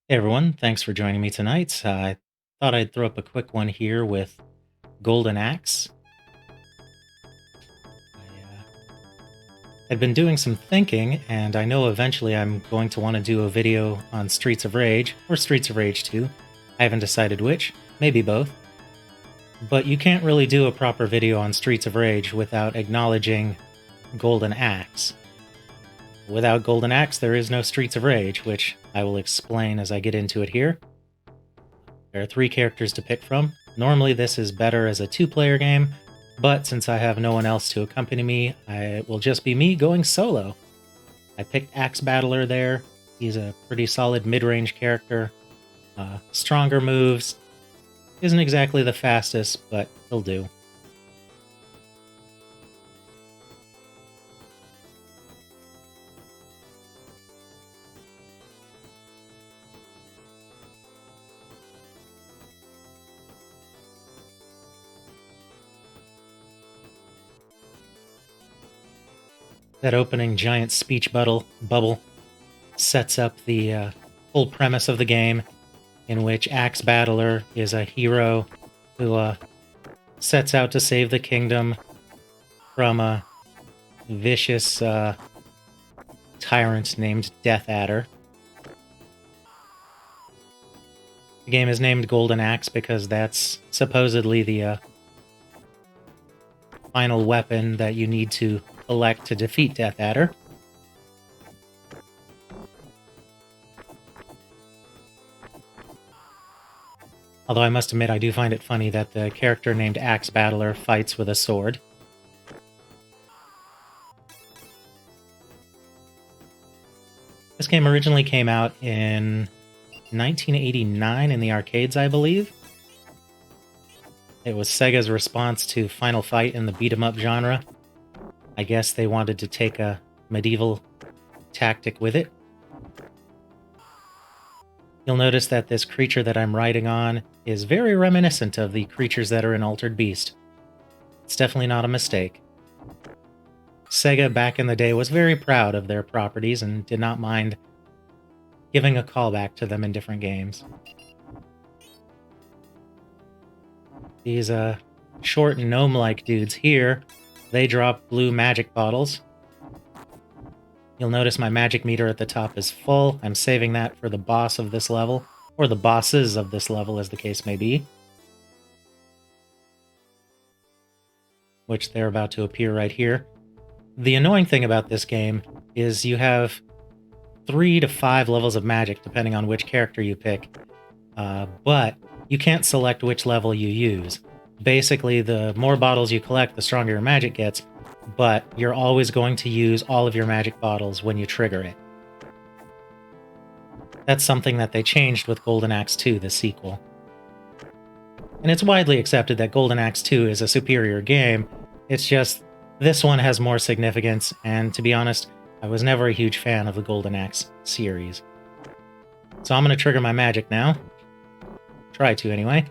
Hey everyone, thanks for joining me tonight. I thought I'd throw up a quick one here with Golden Axe. I've been doing some thinking, and I know eventually I'm going to want to do a video on Streets of Rage, or Streets of Rage 2. I haven't decided which, maybe both. But you can't really do a proper video on Streets of Rage without acknowledging Golden Axe. Without Golden Axe, there is no Streets of Rage, which I will explain as I get into it here. There are three characters to pick from. Normally this is better as a two-player game, but since I have no one else to accompany me, it will just be me going solo. I picked Axe Battler there. He's a pretty solid mid-range character. Stronger moves. Isn't exactly the fastest, but he'll do. That opening giant speech bubble sets up the whole premise of the game, in which Axe Battler is a hero who sets out to save the kingdom from a vicious tyrant named Death Adder. The game is named Golden Axe because that's supposedly the final weapon that you need to elect to defeat Death Adder. Although I must admit, I do find it funny that the character named Axe Battler fights with a sword. This game originally came out in 1989 in the arcades, I believe. It was Sega's response to Final Fight in the beat-em-up genre. I guess they wanted to take a medieval tactic with it. You'll notice that this creature that I'm riding on is very reminiscent of the creatures that are in Altered Beast. It's definitely not a mistake. Sega back in the day was very proud of their properties and did not mind giving a callback to them in different games. These short gnome-like dudes here, they drop blue magic bottles. You'll notice my magic meter at the top is full. I'm saving that for the boss of this level, or the bosses of this level as the case may be, which they're about to appear right here. The annoying thing about this game is you have 3 to 5 levels of magic depending on which character you pick, but you can't select which level you use. Basically, the more bottles you collect, the stronger your magic gets, but you're always going to use all of your magic bottles when you trigger it. That's something that they changed with Golden Axe 2, the sequel. And it's widely accepted that Golden Axe 2 is a superior game. It's just, this one has more significance, and to be honest, I was never a huge fan of the Golden Axe series. So I'm going to trigger my magic now. Try to, anyway.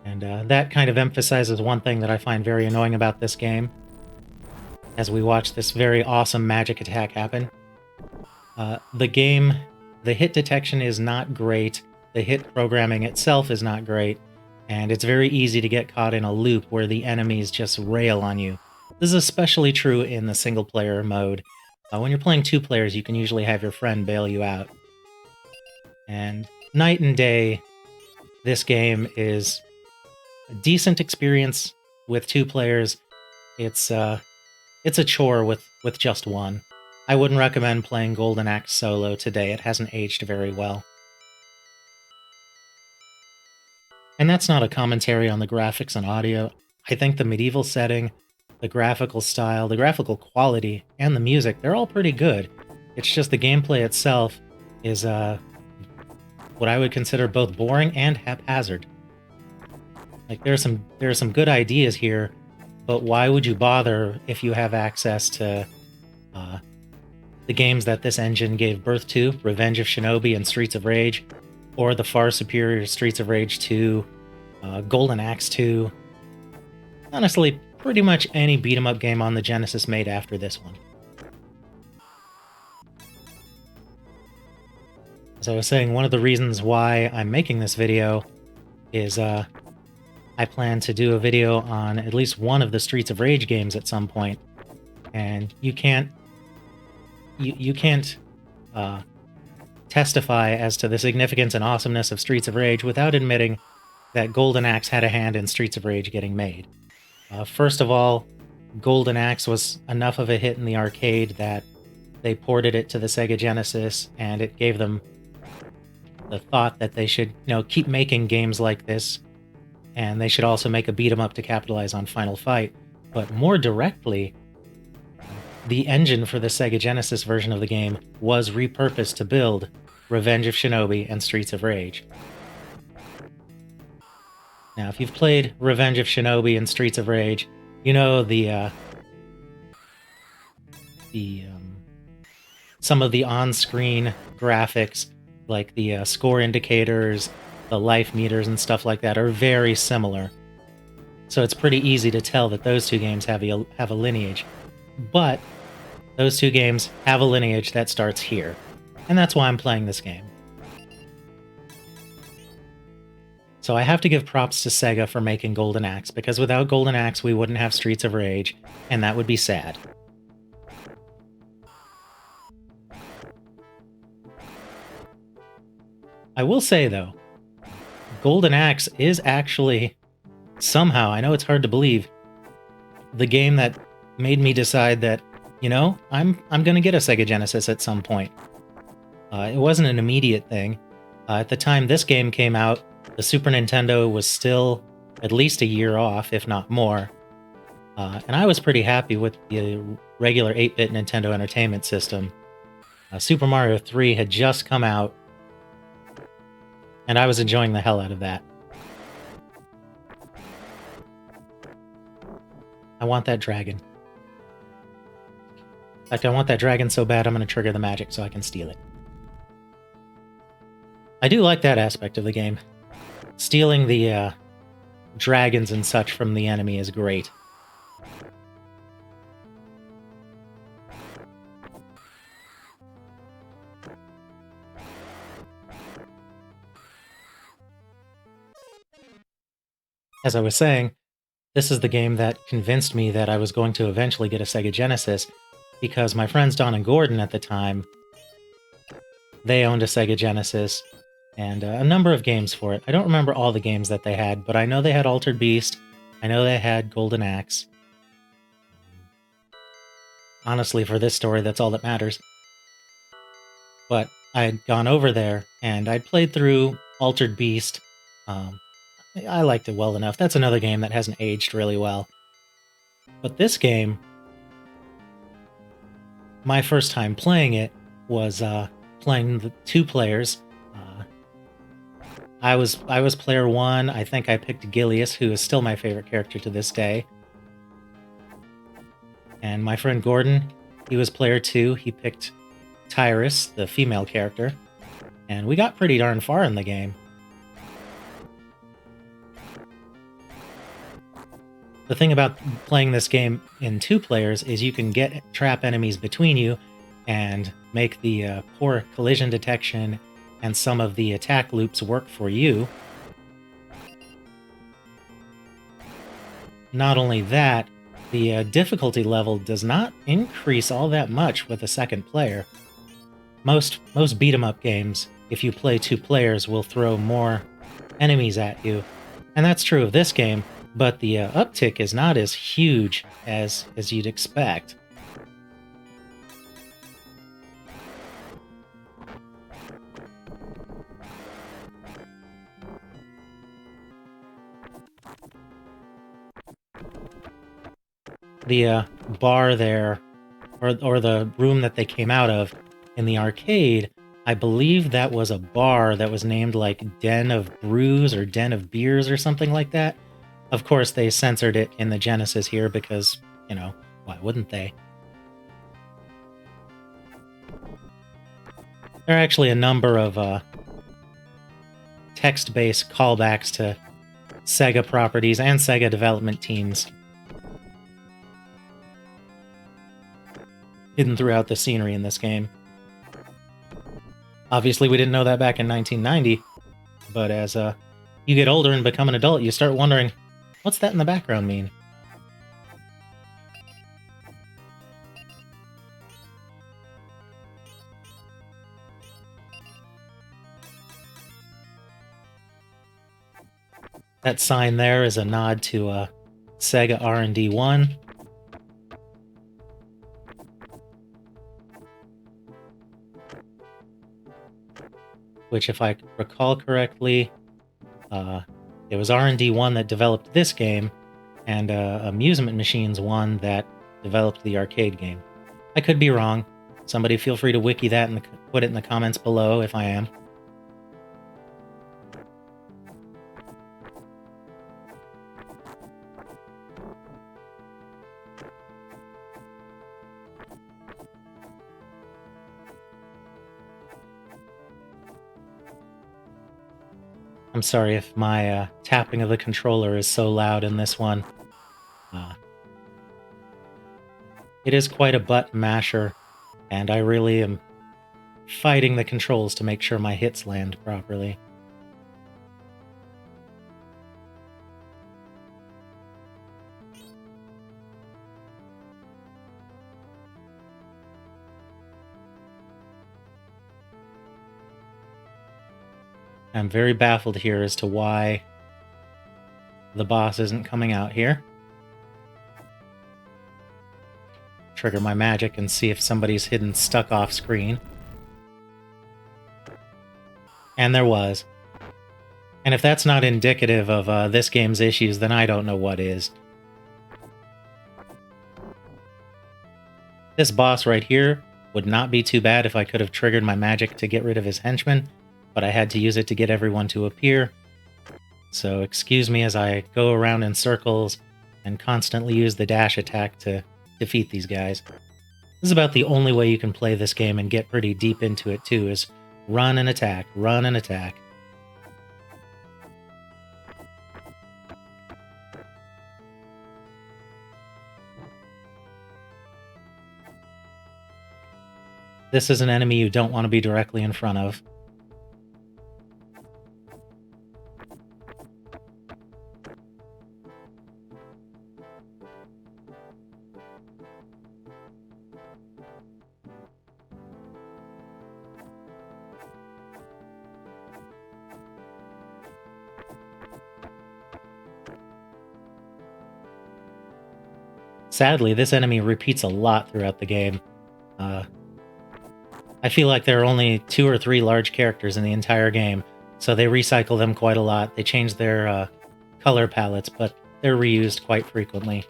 And that kind of emphasizes one thing that I find very annoying about this game, as we watch this very awesome magic attack happen. The hit detection is not great, the hit programming itself is not great, and it's very easy to get caught in a loop where the enemies just rail on you. This is especially true in the single-player mode. When you're playing 2 players, you can usually have your friend bail you out. And night and day, this game is a decent experience with 2 players. It's a chore with just one. I wouldn't recommend playing Golden Axe solo today. It hasn't aged very well. And that's not a commentary on the graphics and audio. I think the medieval setting, the graphical style, the graphical quality, and the music, they're all pretty good. It's just the gameplay itself is what I would consider both boring and haphazard. Like, there are some good ideas here, but why would you bother if you have access to the games that this engine gave birth to, Revenge of Shinobi and Streets of Rage, or the far superior Streets of Rage 2, Golden Axe 2. Honestly, pretty much any beat-em-up game on the Genesis made after this one. As I was saying, one of the reasons why I'm making this video is I plan to do a video on at least one of the Streets of Rage games at some point, and you can't uh, testify as to the significance and awesomeness of Streets of Rage without admitting that Golden Axe had a hand in Streets of Rage getting made. First of all, Golden Axe was enough of a hit in the arcade that they ported it to the Sega Genesis, and it gave them the thought that they should, keep making games like this, and they should also make a beat 'em up to capitalize on Final Fight. But more directly, the engine for the Sega Genesis version of the game was repurposed to build Revenge of Shinobi and Streets of Rage. Now, if you've played Revenge of Shinobi and Streets of Rage, you know some of the on-screen graphics, like the score indicators, the life meters, and stuff like that, are very similar. So it's pretty easy to tell that those two games have a lineage. But those two games have a lineage that starts here, and that's why I'm playing this game. So I have to give props to Sega for making Golden Axe, because without Golden Axe we wouldn't have Streets of Rage, and that would be sad. I will say, though, Golden Axe is actually, somehow, I know it's hard to believe, the game that made me decide that, I'm going to get a Sega Genesis at some point. It wasn't an immediate thing. At the time this game came out, the Super Nintendo was still at least a year off, if not more. And I was pretty happy with the regular 8-bit Nintendo Entertainment System. Super Mario 3 had just come out, and I was enjoying the hell out of that. I want that dragon. In fact, I want that dragon so bad I'm going to trigger the magic so I can steal it. I do like that aspect of the game. Stealing the dragons and such from the enemy is great. As I was saying, this is the game that convinced me that I was going to eventually get a Sega Genesis, because my friends Don and Gordon at the time, they owned a Sega Genesis, and a number of games for it. I don't remember all the games that they had, but I know they had Altered Beast, I know they had Golden Axe. Honestly, for this story, that's all that matters. But I had gone over there, and I'd played through Altered Beast. I liked it well enough. That's another game that hasn't aged really well. But this game, my first time playing it was playing the 2 players. I was player 1. I think I picked Gilius, who is still my favorite character to this day. And my friend Gordon, he was player 2. He picked Tyrus, the female character. And we got pretty darn far in the game. The thing about playing this game in 2 players is you can trap enemies between you and make the poor collision detection and some of the attack loops work for you. Not only that, the difficulty level does not increase all that much with a second player. Most beat-em-up games, if you play 2 players, will throw more enemies at you. And that's true of this game, but the uptick is not as huge as you'd expect. The bar there, or the room that they came out of in the arcade, I believe that was a bar that was named like Den of Brews or Den of Beers or something like that. Of course, they censored it in the Genesis here because, why wouldn't they? There are actually a number of text-based callbacks to Sega properties and Sega development teams hidden throughout the scenery in this game. Obviously, we didn't know that back in 1990, but as you get older and become an adult, you start wondering, what's that in the background mean? That sign there is a nod to Sega R&D 1. Which, if I recall correctly, it was R&D 1 that developed this game, and Amusement Machines 1 that developed the arcade game. I could be wrong. Somebody feel free to wiki that and put it in the comments below if I am. I'm sorry if my tapping of the controller is so loud in this one. It is quite a butt masher, and I really am fighting the controls to make sure my hits land properly. I'm very baffled here as to why the boss isn't coming out here. Trigger my magic and see if somebody's hidden stuck off screen. And there was. And if that's not indicative of this game's issues, then I don't know what is. This boss right here would not be too bad if I could have triggered my magic to get rid of his henchmen, but I had to use it to get everyone to appear. So excuse me as I go around in circles and constantly use the dash attack to defeat these guys. This is about the only way you can play this game and get pretty deep into it too, is run and attack, run and attack. This is an enemy you don't want to be directly in front of. Sadly, this enemy repeats a lot throughout the game. I feel like there are only 2 or 3 large characters in the entire game, so they recycle them quite a lot. They change their color palettes, but they're reused quite frequently.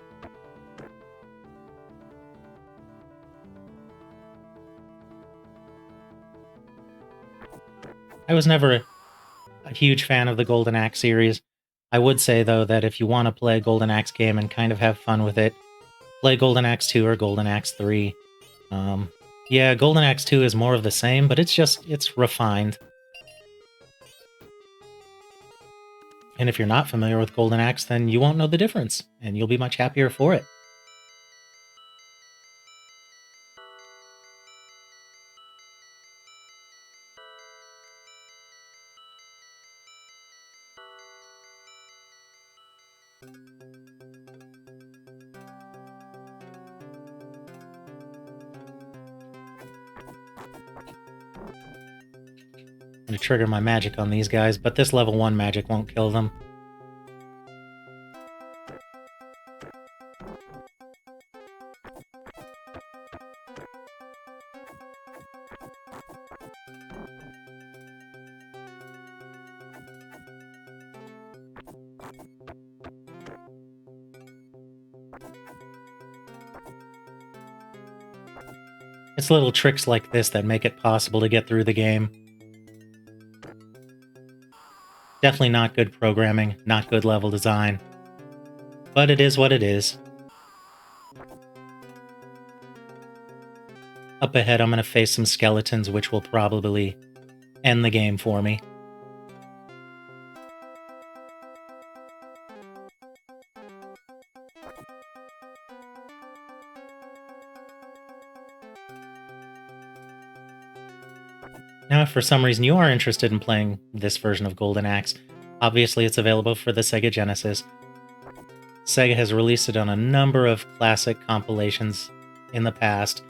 I was never a huge fan of the Golden Axe series. I would say, though, that if you want to play a Golden Axe game and kind of have fun with it, play Golden Axe 2 or Golden Axe 3. Yeah, Golden Axe 2 is more of the same, but it's refined. And if you're not familiar with Golden Axe, then you won't know the difference, and you'll be much happier for it. I'm going to trigger my magic on these guys, but this level 1 magic won't kill them. It's little tricks like this that make it possible to get through the game. Definitely not good programming, not good level design. But it is what it is. Up ahead, I'm going to face some skeletons, which will probably end the game for me. Now, if for some reason you are interested in playing this version of Golden Axe, obviously it's available for the Sega Genesis. Sega has released it on a number of classic compilations in the past.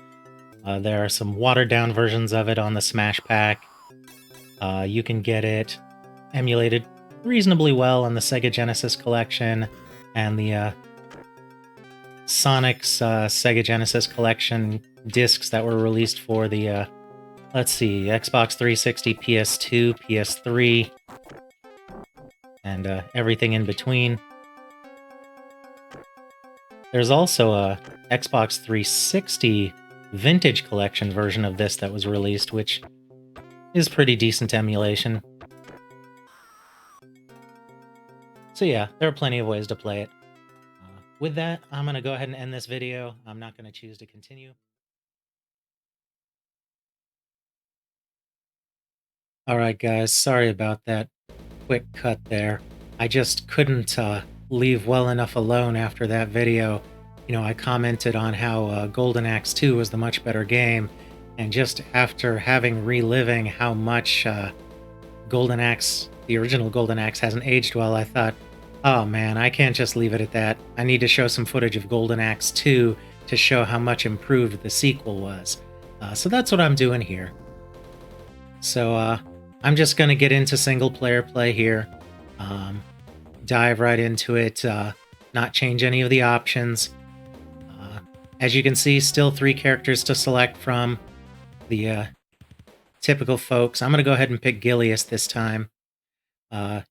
There are some watered-down versions of it on the Smash Pack. You can get it emulated reasonably well on the Sega Genesis collection and the Sonic's Sega Genesis collection discs that were released for the, let's see, Xbox 360, PS2, PS3, and everything in between. There's also a Xbox 360 vintage collection version of this that was released, which is pretty decent emulation. So yeah, there are plenty of ways to play it. With that, I'm going to go ahead and end this video. I'm not going to choose to continue. Alright guys, sorry about that quick cut there. I just couldn't leave well enough alone after that video. You know, I commented on how Golden Axe 2 was the much better game, and just after reliving how much Golden Axe, the original Golden Axe, hasn't aged well, I thought, oh man, I can't just leave it at that. I need to show some footage of Golden Axe 2 to show how much improved the sequel was. So that's what I'm doing here. So I'm just going to get into single-player play here. Dive right into it, not change any of the options. As you can see, still 3 characters to select from. The typical folks. I'm going to go ahead and pick Gilius this time.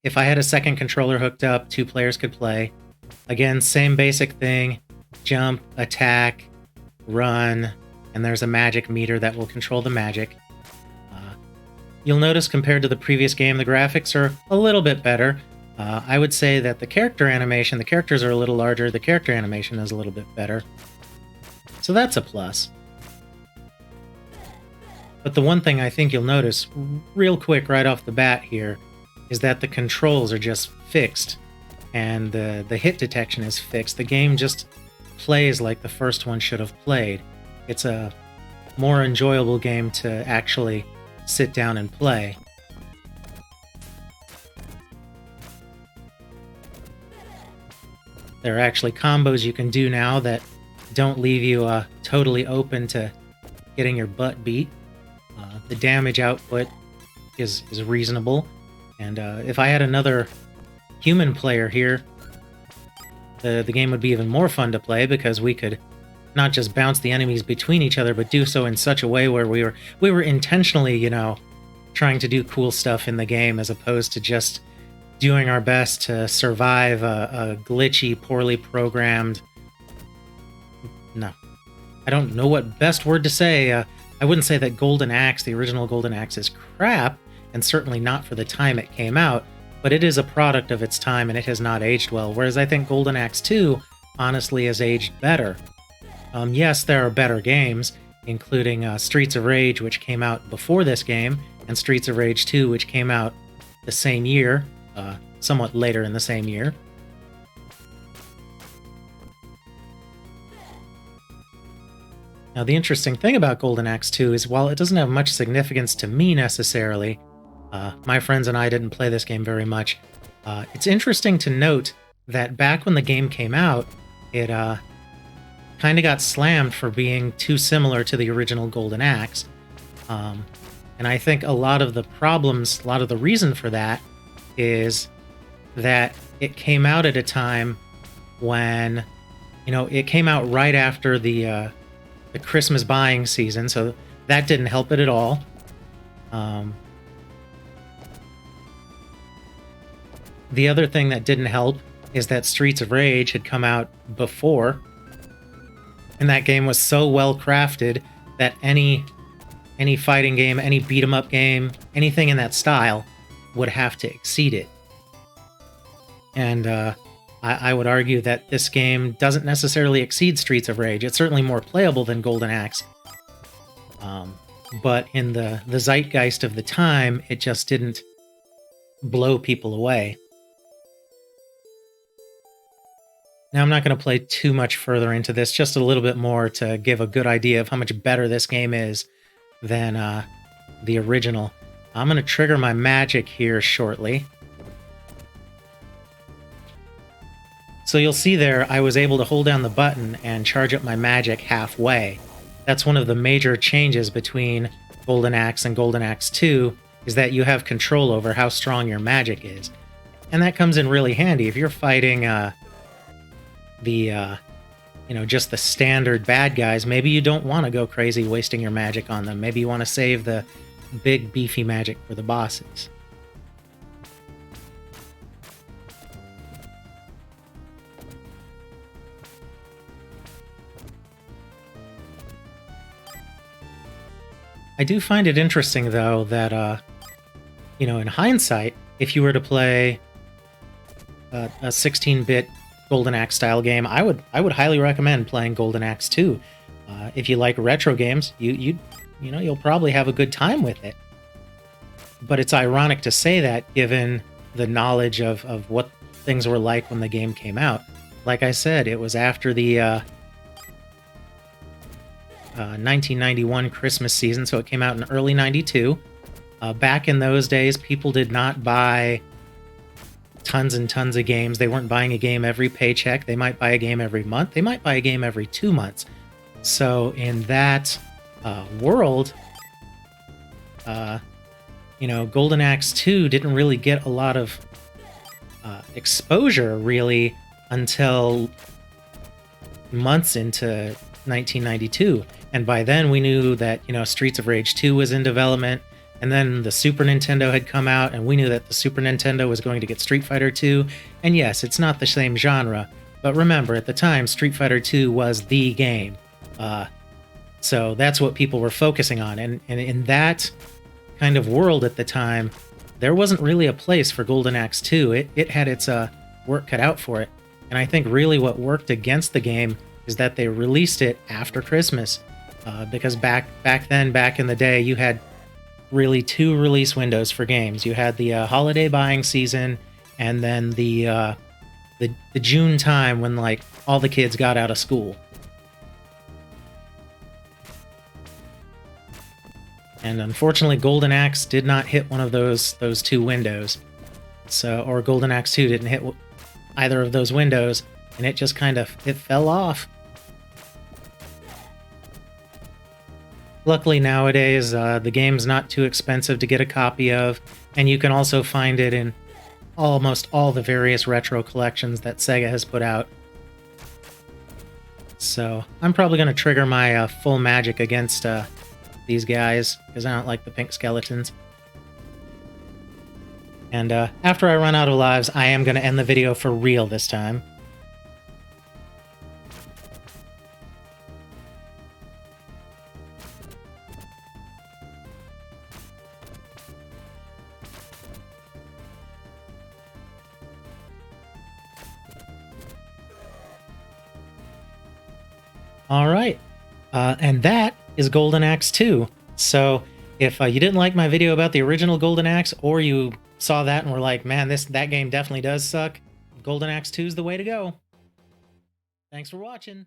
If I had a second controller hooked up, 2 players could play. Again, same basic thing. Jump, attack, run, and there's a magic meter that will control the magic. You'll notice compared to the previous game, the graphics are a little bit better. I would say that the character animation, the characters are a little larger, the character animation is a little bit better. So that's a plus. But the one thing I think you'll notice real quick right off the bat here is that the controls are just fixed and the hit detection is fixed. The game just plays like the first one should have played. It's a more enjoyable game to actually sit down and play. There are actually combos you can do now that don't leave you totally open to getting your butt beat. The damage output is reasonable, and if I had another human player here, the game would be even more fun to play because we could not just bounce the enemies between each other, but do so in such a way where we were intentionally, you know, trying to do cool stuff in the game as opposed to just doing our best to survive a glitchy, poorly programmed... No. I don't know what best word to say. I wouldn't say that Golden Axe, the original Golden Axe, is crap, and certainly not for the time it came out, but it is a product of its time and it has not aged well, whereas I think Golden Axe 2 honestly has aged better. Yes, there are better games, including Streets of Rage, which came out before this game, and Streets of Rage 2, which came out the same year, somewhat later in the same year. Now, the interesting thing about Golden Axe 2 is while it doesn't have much significance to me necessarily, my friends and I didn't play this game very much, it's interesting to note that back when the game came out, it kind of got slammed for being too similar to the original Golden Axe. And I think a lot of the problems, a lot of the reason for that is that it came out at a time when, you know, it came out right after the Christmas buying season, so that didn't help it at all. The other thing that didn't help is that Streets of Rage had come out before, and that game was so well crafted that any fighting game, any beat-em-up game, anything in that style would have to exceed it. And I would argue that this game doesn't necessarily exceed Streets of Rage. It's certainly more playable than Golden Axe. But in the zeitgeist of the time, it just didn't blow people away. Now, I'm not going to play too much further into this, just a little bit more to give a good idea of how much better this game is than the original. I'm going to trigger my magic here shortly. So you'll see there, I was able to hold down the button and charge up my magic halfway. That's one of the major changes between Golden Axe and Golden Axe 2, is that you have control over how strong your magic is. And that comes in really handy if you're fighting just the standard bad guys. Maybe you don't want to go crazy wasting your magic on them. Maybe you want to save the big beefy magic for the bosses. I do find it interesting, though, that, in hindsight, if you were to play a 16-bit Golden Axe style game, I would highly recommend playing Golden Axe 2. If you like retro games, you'll probably have a good time with it. But it's ironic to say that, given the knowledge of what things were like when the game came out. Like I said, it was after the 1991 Christmas season, so it came out in early 92. Back in those days, people did not buy tons and tons of games. They weren't buying a game every paycheck. They might buy a game every month. They might buy a game every 2 months. So in that world, Golden Axe 2 didn't really get a lot of exposure, really, until months into 1992. And by then we knew that, Streets of Rage 2 was in development, and then the Super Nintendo had come out, and we knew that the Super Nintendo was going to get Street Fighter 2. And yes, it's not the same genre, but remember, at the time, Street Fighter 2 was the game. So that's what people were focusing on. And in that kind of world at the time, there wasn't really a place for Golden Axe 2. It had its work cut out for it. And I think really what worked against the game is that they released it after Christmas. Because back in the day, you had really 2 release windows for games. You had the holiday buying season, and then the June time when all the kids got out of school. And unfortunately, Golden Axe did not hit one of those 2 windows. Or Golden Axe 2 didn't hit either of those windows, and it just it fell off. Luckily nowadays, the game's not too expensive to get a copy of, and you can also find it in almost all the various retro collections that Sega has put out. So I'm probably going to trigger my full magic against these guys, because I don't like the pink skeletons. And after I run out of lives, I am going to end the video for real this time. All right, and that is Golden Axe 2. So if you didn't like my video about the original Golden Axe, or you saw that and were like, man, that game definitely does suck, Golden Axe 2 is the way to go. Thanks for watching.